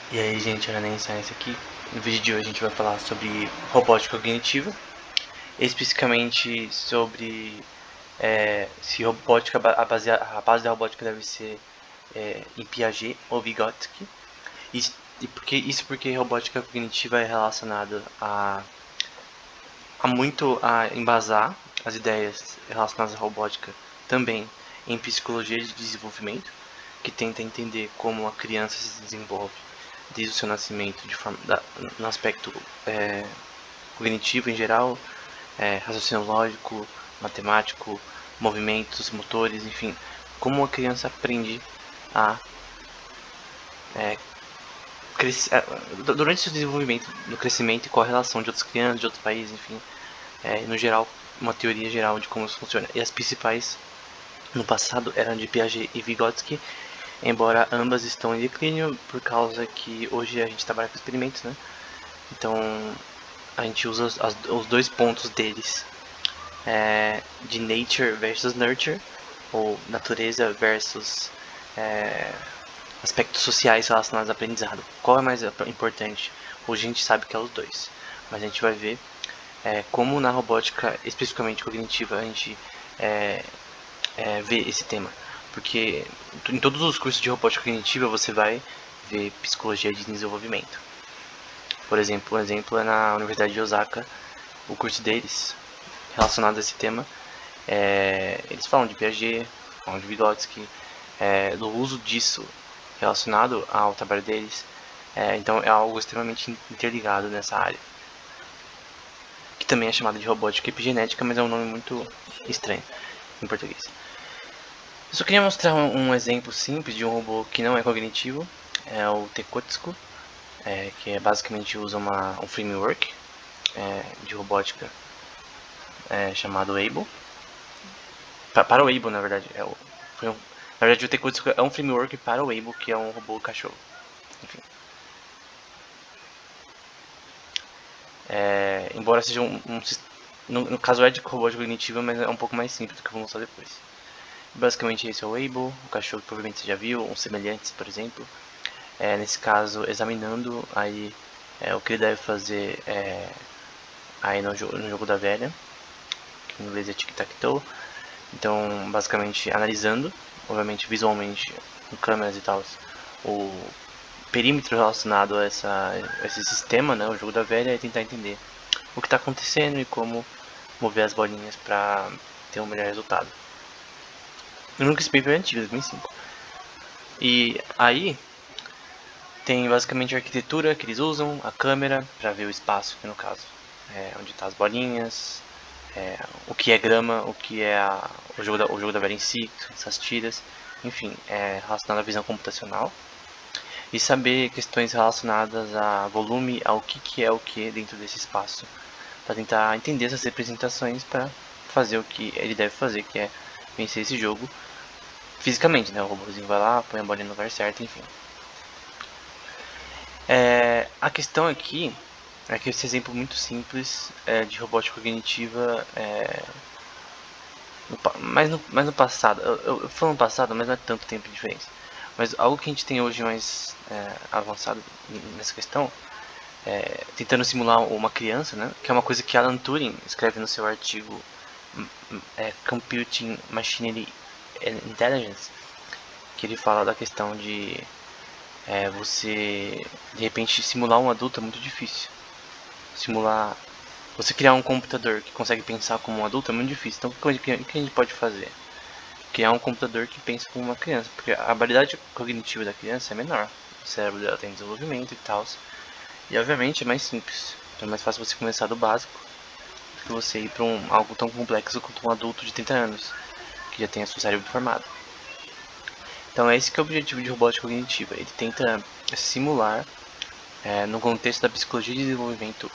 E aí, gente, Aranha Science aqui. No vídeo de hoje a gente vai falar sobre robótica cognitiva, especificamente sobre se robótica, a base da robótica deve ser em Piaget ou Vygotsky. Porque robótica cognitiva é relacionada a embasar as ideias relacionadas à robótica também em psicologia de desenvolvimento, que tenta entender como a criança se desenvolve desde o seu nascimento no aspecto cognitivo em geral, raciocínio lógico, matemático, movimentos, motores, enfim, como a criança aprende a durante seu desenvolvimento, no crescimento e com a relação de outras crianças, de outros países, enfim, no geral, uma teoria geral de como isso funciona. E as principais no passado eram de Piaget e Vygotsky, embora ambas estão em declínio por causa que hoje a gente trabalha com experimentos, né? Então a gente usa os dois pontos deles, de nature versus nurture, ou natureza versus aspectos sociais relacionados ao aprendizado. Qual é mais importante? Hoje a gente sabe que é os dois, mas a gente vai ver como na robótica, especificamente cognitiva, a gente vê esse tema. Porque em todos os cursos de robótica cognitiva você vai ver psicologia de desenvolvimento. Por exemplo, um exemplo é na Universidade de Osaka, o curso deles relacionado a esse tema. Eles falam de Piaget, falam de Vygotsky, do uso disso relacionado ao trabalho deles. Então é algo extremamente interligado nessa área, que também é chamada de robótica epigenética, mas é um nome muito estranho em português. Eu só queria mostrar um exemplo simples de um robô que não é cognitivo, é o Tekotsuko, que basicamente usa um framework de robótica chamado Able. Para o Able, na verdade. Na verdade, o Tekotsuko é um framework para o Able, que é um robô cachorro. Enfim. Embora seja no caso é de robótica cognitiva, mas é um pouco mais simples do que eu vou mostrar depois. Basicamente esse é o Able, o cachorro que provavelmente você já viu, uns semelhantes, por exemplo. Nesse caso, examinando aí o que ele deve fazer aí no jogo da velha, que em inglês é tic-tac-toe. Então, basicamente, analisando, obviamente, visualmente, com câmeras e tal, o perímetro relacionado a esse sistema, né, o jogo da velha, é tentar entender o que está acontecendo e como mover as bolinhas para ter um melhor resultado. Eu nunca esse paper é antigo, 2005. E aí, tem basicamente a arquitetura que eles usam, a câmera para ver o espaço, que no caso é onde estão as bolinhas, o que é grama, o que é o jogo da velha em si, essas tiras, enfim, relacionado à visão computacional. E saber questões relacionadas a volume, ao que é o que dentro desse espaço, para tentar entender essas representações para fazer o que ele deve fazer, que é vencer esse jogo fisicamente, né? O robôzinho vai lá, põe a bolinha no lugar certo, enfim. A questão aqui é que esse exemplo muito simples de robótica cognitiva mas no passado, eu falo no passado, mas não é tanto tempo de diferença. Mas algo que a gente tem hoje mais avançado nessa questão, tentando simular uma criança, né? Que é uma coisa que Alan Turing escreve no seu artigo Computing Machinery and Intelligence, que ele fala da questão de você, de repente, simular um adulto é muito difícil. Você criar um computador que consegue pensar como um adulto é muito difícil. Então, o que a gente pode fazer? Criar um computador que pense como uma criança, porque a habilidade cognitiva da criança é menor. O cérebro dela tem desenvolvimento e tal. E, obviamente, é mais simples. Então, é mais fácil você começar do básico do que você ir para algo tão complexo quanto um adulto de 30 anos, que já tem o seu cérebro formado. Então, esse que é o objetivo de robótica cognitiva. Ele tenta simular, no contexto da psicologia de desenvolvimento,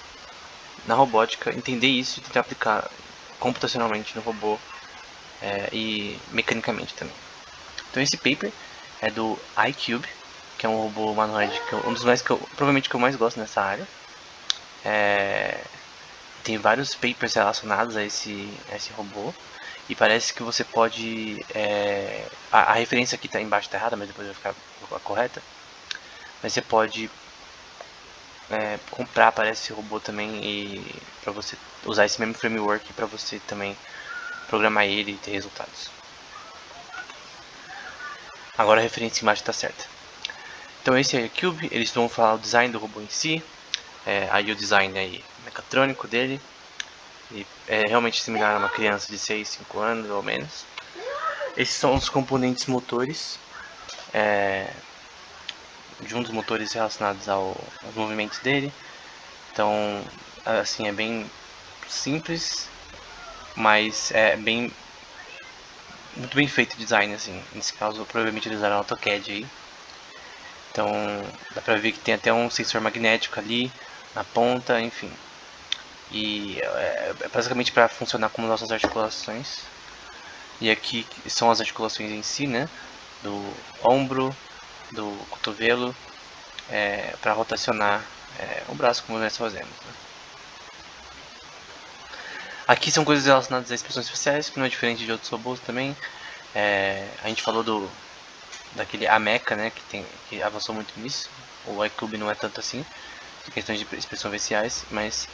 na robótica, entender isso e tentar aplicar computacionalmente no robô e mecanicamente também. Então esse paper é do iCube, que é um robô humanoide, um dos mais provavelmente que eu mais gosto nessa área. Tem vários papers relacionados a esse robô. E parece que você pode. A referência aqui tá embaixo tá errada, mas depois vai ficar correta. Mas você pode comprar para esse robô também e para você usar esse mesmo framework para você também programar ele e ter resultados. Agora a referência embaixo está certa. Então esse é o iCube, eles vão falar o design do robô em si, aí o design aí mecatrônico dele, e é realmente similar a uma criança de 6, 5 anos ou menos. Esses são os componentes motores, de um dos motores relacionados aos movimentos dele. Então, assim, é bem simples, mas é muito bem feito o design, assim. Nesse caso, provavelmente eles usaram AutoCAD aí. Então, dá pra ver que tem até um sensor magnético ali na ponta, enfim. E é basicamente para funcionar como nossas articulações. E aqui são as articulações em si, né? Do ombro, do cotovelo, para rotacionar o braço, como nós fazemos. Né? Aqui são coisas relacionadas a expressões faciais, que não é diferente de outros robôs também. A gente falou daquele Ameca, né? Que avançou muito nisso. O iCube não é tanto assim, de questões de expressões faciais, mas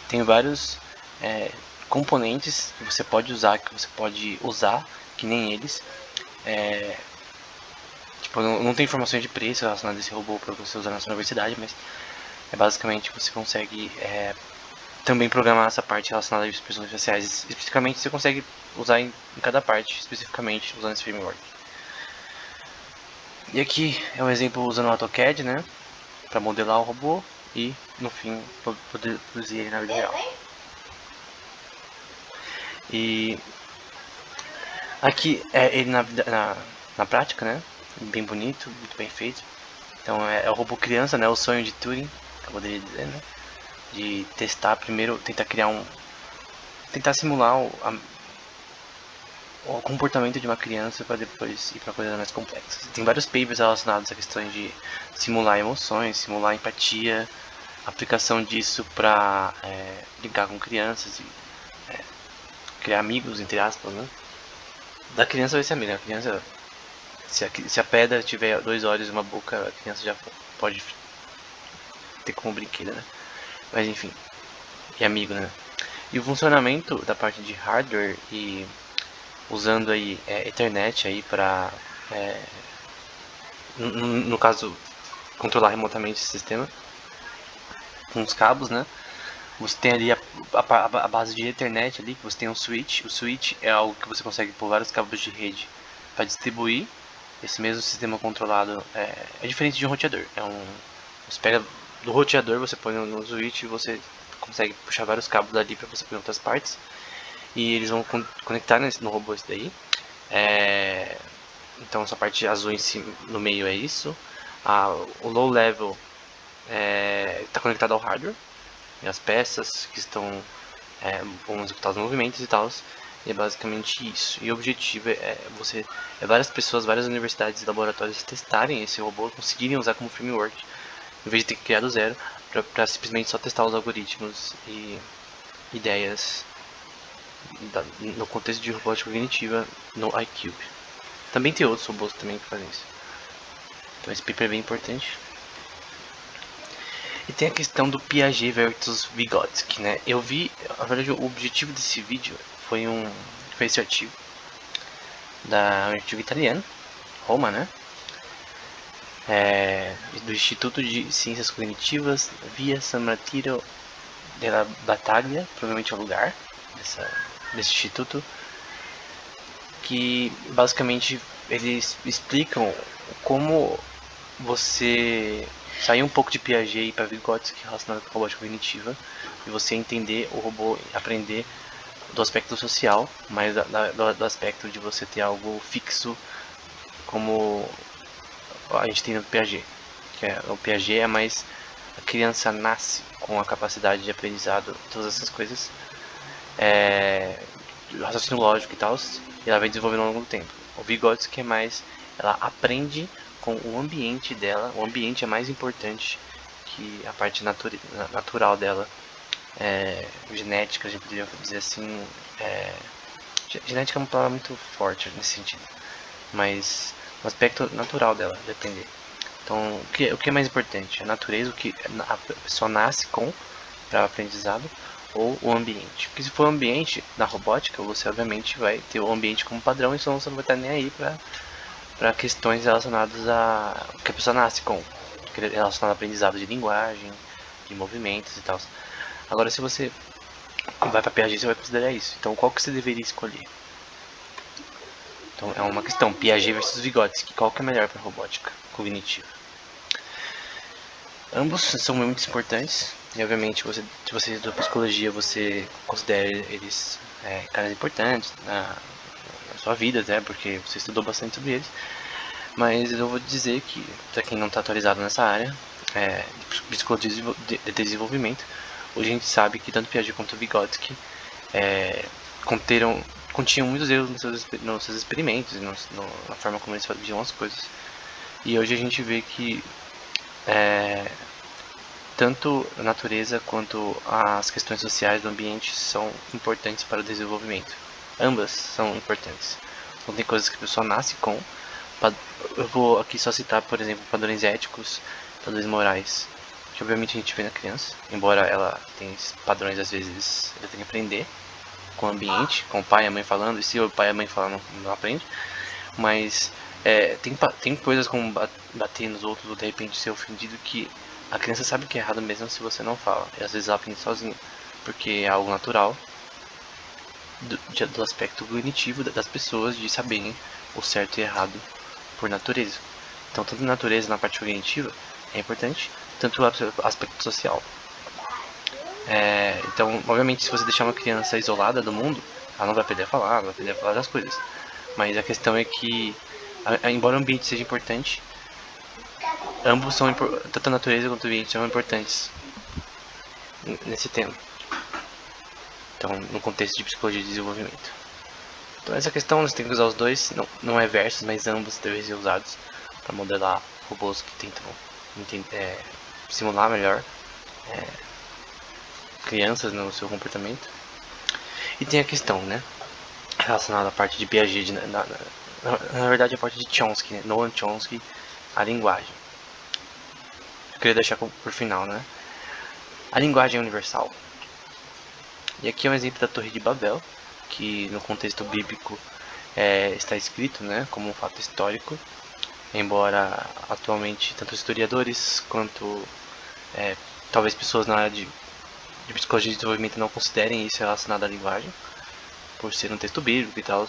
tem vários componentes que você pode usar, que nem eles. Tipo, não tem informações de preço relacionadas a esse robô para você usar na sua universidade, mas basicamente você consegue também programar essa parte relacionada a expressões faciais. Especificamente você consegue usar em cada parte, especificamente usando esse framework. E aqui é um exemplo usando o AutoCAD, né, para modelar o robô e no fim poder produzir ele na vida real. E aqui é ele na prática, né? Bem bonito, muito bem feito. Então é o robô criança, né? O sonho de Turing, eu poderia dizer, né? De testar primeiro, tentar simular o comportamento de uma criança para depois ir para coisas mais complexas. Tem vários papers relacionados a questões de simular emoções, simular empatia, aplicação disso para brincar com crianças e criar amigos, entre aspas, né? Da criança vai ser amiga. A criança, se a pedra tiver 2 olhos e uma boca, a criança já pode ter como brinquedo, né? Mas enfim, e amigo, né? E o funcionamento da parte de hardware e usando aí Ethernet aí para no caso controlar remotamente esse sistema com os cabos, né? Você tem ali a base de Ethernet ali, que você tem um switch. O switch é algo que você consegue pôr vários cabos de rede para distribuir esse mesmo sistema controlado. É diferente de um roteador. Você pega do roteador, você põe no switch e você consegue puxar vários cabos dali para você pôr em outras partes. E eles vão conectar no robô isso daí. Então essa parte azul em cima, no meio é isso. O low level está conectado ao hardware. E as peças que estão vão executar os movimentos e tal. E é basicamente isso. E o objetivo várias pessoas, várias universidades e laboratórios testarem esse robô, conseguirem usar como framework, em vez de ter que criar do zero, para simplesmente só testar os algoritmos e ideias no contexto de robótica cognitiva no iCube. Também tem outros robôs também que fazem isso. Então esse paper é bem importante. E tem a questão do Piaget versus Vygotsky, né? Eu vi, na verdade, o objetivo desse vídeo foi esse artigo da artigo italiano, Roma, né? Do Instituto de Ciências Cognitivas Via San Martino della Battaglia, provavelmente é o lugar desse instituto, que basicamente eles explicam como você sair um pouco de Piaget e para Vygotsky relacionado com a robótica cognitiva e você entender o robô, aprender do aspecto social, mas do aspecto de você ter algo fixo, como a gente tem no Piaget, que o Piaget é mais a criança nasce com a capacidade de aprendizado, todas essas coisas, raciocínio lógico e tal, e ela vai desenvolvendo ao longo do tempo. O Vygotsky é mais, ela aprende com o ambiente dela, o ambiente é mais importante que a parte natural dela, genética, a gente poderia dizer assim, genética é uma palavra muito forte nesse sentido, mas o aspecto natural dela, depender. Então, o que é mais importante? A natureza, o que a pessoa nasce com para o aprendizado, ou o ambiente? Porque se for o ambiente na robótica, você obviamente vai ter o ambiente como padrão, então você não vai estar nem aí para questões relacionadas a o que a pessoa nasce com, relacionado ao aprendizado de linguagem, de movimentos e tal. Agora, se você vai para Piaget, você vai considerar isso. Então, qual que você deveria escolher? Então, é uma questão, Piaget versus Vygotsky, qual que é melhor para robótica cognitiva? Ambos são muito importantes, e obviamente se você estudou psicologia, você considera eles caras importantes na sua vida, né, porque você estudou bastante sobre eles. Mas eu vou dizer que, para quem não está atualizado nessa área de psicologia de desenvolvimento, hoje a gente sabe que tanto Piaget quanto Vygotsky continham muitos erros nos seus experimentos, na forma como eles faziam as coisas. E hoje a gente vê que tanto a natureza quanto as questões sociais do ambiente são importantes para o desenvolvimento. Ambas são importantes. Então tem coisas que a pessoa nasce com. Eu vou aqui só citar, por exemplo, padrões éticos, padrões morais, que obviamente a gente vê na criança, embora ela tenha esses padrões, às vezes ela tem que aprender com o ambiente, com o pai e a mãe falando, e se o pai e a mãe falam, não aprende. Mas tem coisas como bater nos outros ou de repente ser ofendido que a criança sabe que é errado mesmo se você não fala. E às vezes ela aprende sozinha, porque é algo natural do aspecto cognitivo das pessoas de saberem o certo e errado por natureza. Então, tanto a natureza na parte cognitiva é importante, tanto o aspecto social. Então, obviamente, se você deixar uma criança isolada do mundo, ela não vai aprender a falar, não vai aprender a falar das coisas. Mas a questão é que, embora o ambiente seja importante, ambos são tanto a natureza quanto o ambiente são importantes nesse tema. Então, no contexto de psicologia de desenvolvimento. Então, essa questão você tem que usar os dois, não é versus, mas ambos devem ser usados para modelar robôs que tentam simular melhor crianças no seu comportamento. E tem a questão, né, relacionada à parte de Piaget, na verdade a parte de Chomsky, né, Noam Chomsky, a linguagem. Eu queria deixar por final, né, a linguagem é universal. E aqui é um exemplo da Torre de Babel, que no contexto bíblico está escrito, né, como um fato histórico, embora atualmente tanto historiadores quanto talvez pessoas na área de psicologia de desenvolvimento não considerem isso relacionado à linguagem, por ser um texto bíblico e tal,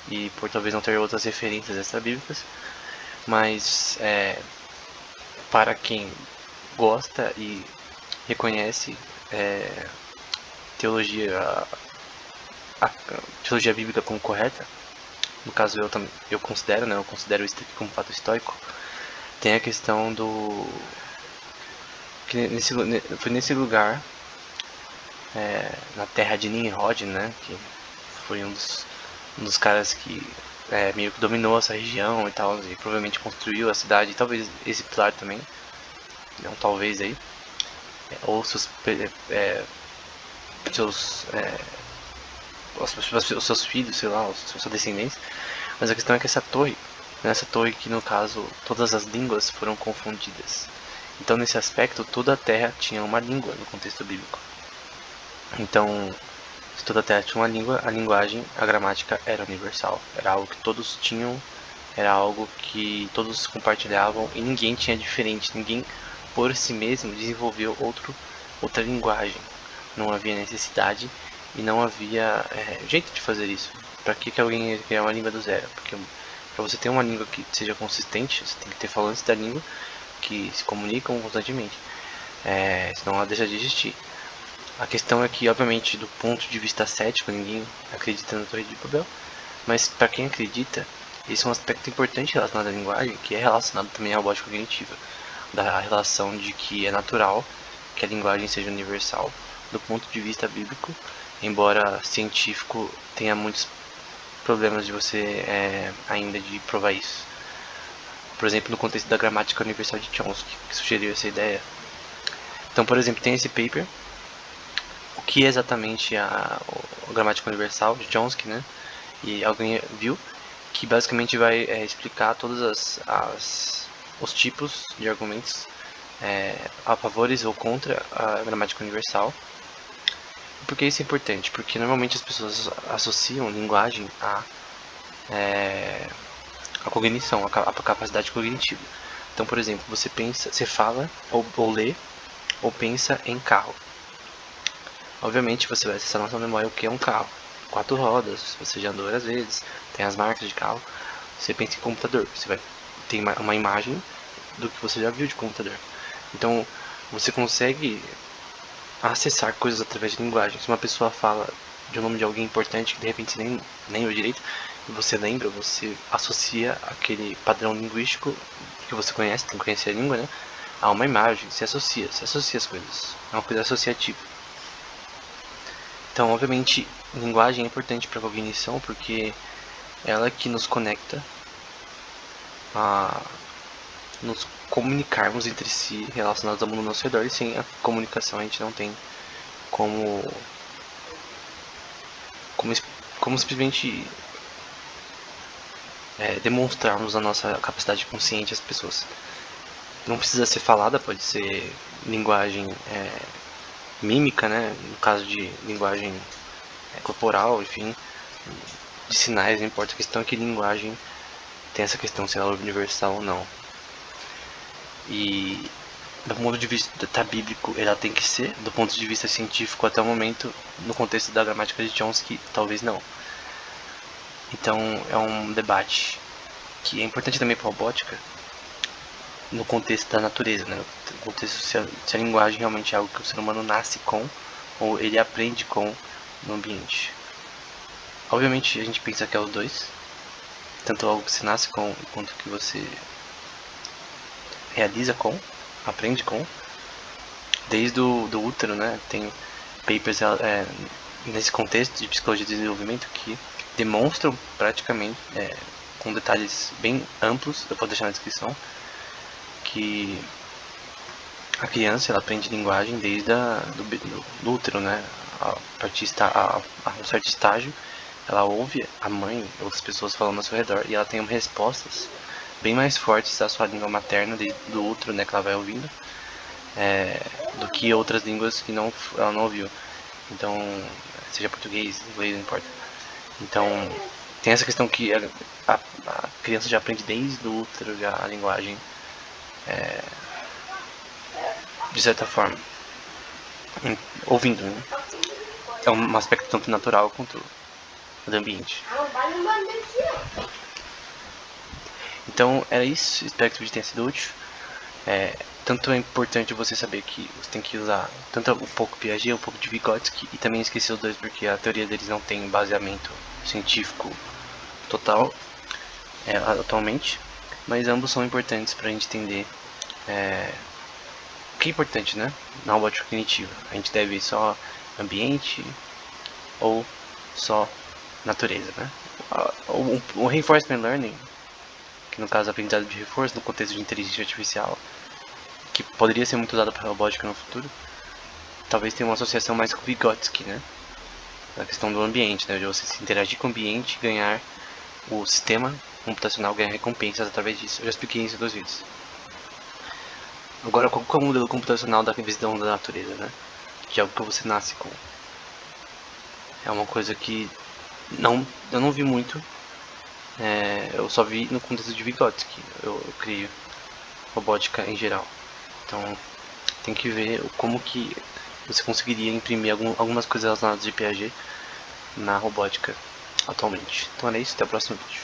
e por talvez não ter outras referências extra-bíblicas, mas para quem gosta e reconhece a teologia bíblica como correta, no caso eu considero, né, eu considero isso aqui como fato histórico, tem a questão do que foi nesse lugar, na terra de Nimrod, né, que foi um dos caras que meio que dominou essa região e tal, e provavelmente construiu a cidade, e talvez esse pilar também, não talvez aí, ou seus os seus filhos, sei lá, os seus descendentes. Mas a questão é que nessa torre que no caso todas as línguas foram confundidas. Então nesse aspecto toda a terra tinha uma língua no contexto bíblico. Então se toda a terra tinha uma língua, a linguagem, a gramática era universal. Era algo que todos tinham, era algo que todos compartilhavam e ninguém tinha diferente. Ninguém por si mesmo desenvolveu outra linguagem. Não havia necessidade e não havia jeito de fazer isso. Para que alguém ia criar uma língua do zero? Porque para você ter uma língua que seja consistente, você tem que ter falantes da língua que se comunicam constantemente. Senão ela deixa de existir. A questão é que, obviamente, do ponto de vista cético, ninguém acredita na Torre de Babel, mas para quem acredita, esse é um aspecto importante relacionado à linguagem, que é relacionado também à robótica cognitiva, da relação de que é natural que a linguagem seja universal do ponto de vista bíblico, embora científico tenha muitos problemas de você ainda de provar isso. Por exemplo, no contexto da gramática universal de Chomsky, que sugeriu essa ideia. Então, por exemplo, tem esse paper, o que é exatamente a gramática universal de Chomsky, né? E alguém viu que basicamente vai explicar todas os tipos de argumentos a favores ou contra a gramática universal. Por que isso é importante? Porque normalmente as pessoas associam linguagem a cognição, a capacidade cognitiva. Então, por exemplo, você fala ou lê ou pensa em carro. Obviamente você vai acessar na sua memória o que é um carro. 4 rodas, você já andou várias vezes, tem as marcas de carro. Você pensa em computador, você vai ter uma imagem do que você já viu de computador. Então, você consegue acessar coisas através de linguagem. Se uma pessoa fala de um nome de alguém importante que de repente você nem lembra direito, e você lembra, você associa aquele padrão linguístico que você conhece, tem que conhecer a língua, né? A uma imagem, se associa as coisas. É uma coisa associativa. Então, obviamente, linguagem é importante para a cognição porque ela é que nos conecta a nos comunicarmos entre si relacionados ao mundo ao nosso redor, e sem a comunicação a gente não tem como simplesmente demonstrarmos a nossa capacidade consciente às pessoas. Não precisa ser falada, pode ser linguagem mímica, né? No caso de linguagem corporal, enfim, de sinais, não importa. A questão é que linguagem tem essa questão se ela é universal ou não. E do ponto de vista bíblico, ela tem que ser. Do ponto de vista científico, até o momento, no contexto da gramática de Chomsky, talvez não. Então é um debate que é importante também para a robótica, no contexto da natureza, né? No contexto se a linguagem realmente é algo que o ser humano nasce com ou ele aprende com no ambiente. Obviamente a gente pensa que é os dois, tanto algo que você nasce com quanto que você realiza com, aprende com, desde do útero, né? Tem papers nesse contexto de psicologia de desenvolvimento que demonstram praticamente, com detalhes bem amplos, eu posso deixar na descrição, que a criança ela aprende linguagem desde do útero, né? A um certo estágio, ela ouve a mãe, outras pessoas falando ao seu redor, e ela tem respostas bem mais fortes da sua língua materna, desde do útero, né, que ela vai ouvindo, do que outras línguas que ela não ouviu. Então, seja português, inglês, não importa. Então, tem essa questão que a criança já aprende desde o útero já a linguagem, de certa forma, ouvindo, né? É um aspecto tanto natural quanto do ambiente. Então, era isso. Espero que o vídeo tenha sido útil. Tanto é importante você saber que você tem que usar tanto um pouco Piaget, um pouco de Vygotsky, e também esquecer os dois porque a teoria deles não tem embasamento científico total atualmente, mas ambos são importantes para a gente entender o que é importante, né, na robótica cognitiva. A gente deve ir só ambiente ou só natureza, né? O reinforcement learning, que no caso é aprendizado de reforço no contexto de inteligência artificial, que poderia ser muito usado para robótica no futuro, talvez tenha uma associação mais com Vygotsky, né? A questão do ambiente, né? De você se interagir com o ambiente e ganhar o sistema computacional, ganhar recompensas através disso. Eu já expliquei isso em 2 vídeos. Agora, qual é o modelo computacional da visão da natureza, né? De algo que você nasce com. É uma coisa que eu não vi muito. Eu só vi no contexto de Vygotsky. Eu crio robótica em geral. Então, tem que ver como que você conseguiria imprimir algumas coisas relacionadas de Piaget na robótica atualmente. Então era isso, até o próximo vídeo.